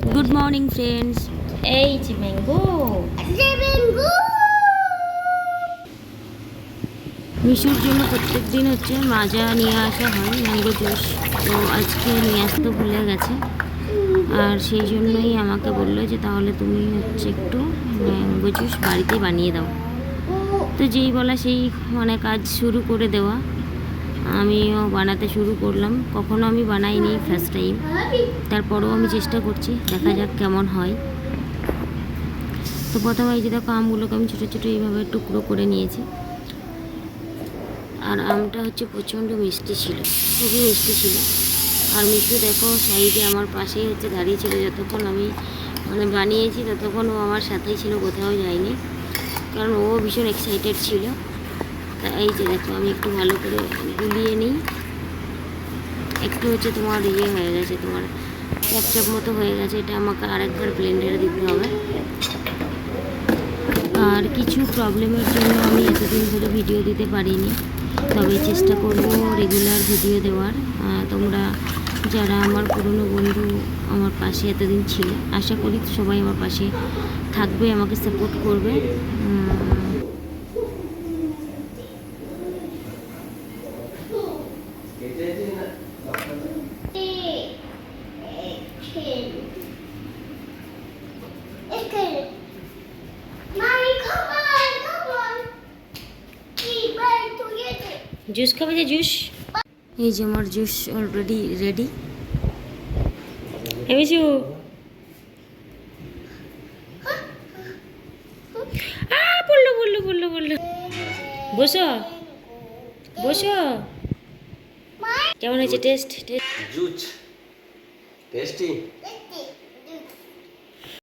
Good morning friends. এই যে mango মিশুর জন্য প্রত্যেক দিন হচ্ছে মাজা নিয়ে আসা হয় ম্যাঙ্গো জুস, তো আজকে নিয়ে আসতে ভুলে গেছে। আর সেই জন্যই আমাকে বললো যে তাহলে তুমি হচ্ছে একটু ম্যাঙ্গো জুস বাড়িতে বানিয়ে দাও। তো যেই বলা সেই মানে কাজ শুরু করে দেওয়া। আমিও বানাতে শুরু করলাম, কখনো আমি বানাইনি, ফার্স্ট টাইম। তারপরেও আমি চেষ্টা করছি, দেখা যাক কেমন হয়। তো প্রথমে এই যে দেখো আমগুলোকে আমি ছোটো ছোটো এইভাবে টুকরো করে নিয়েছি। আর আমটা হচ্ছে প্রচণ্ড মিষ্টি ছিল, খুবই মিষ্টি ছিল। আর মিষ্টি দেখো সাইডে আমার পাশেই হচ্ছে দাঁড়িয়ে ছিল, যতক্ষণ আমি মানে বানিয়েছি ততক্ষণ ও আমার সাথেই ছিল, কোথাও যায়নি, কারণ ও ভীষণ এক্সাইটেড ছিল। তা এই যে দেখো আমি একটু ভালো করে গুলিয়ে নিই। একটু হচ্ছে তোমার ইয়ে হয়ে গেছে, তোমার চ্যাপচ্যাপ মতো হয়ে গেছে, এটা আমাকে আরেকবার ব্লেন্ডারে দিতে হবে। আর কিছু প্রবলেমের জন্য আমি এতদিন ধরে ভিডিও দিতে পারিনি, তবে চেষ্টা করব রেগুলার ভিডিও দেওয়ার। তোমরা যারা আমার পুরনো বন্ধু আমার পাশে এতদিন ছিল, আশা করি সবাই আমার পাশে থাকবে, আমাকে সাপোর্ট করবে। জুস খাবে যে জুস, এই যে আমার জুস অলরেডি রেডি। ভেবেছো বললো বললো বললো বললো, বসো বসো। কেমন হয়েছে টেস্ট? Juice tasty,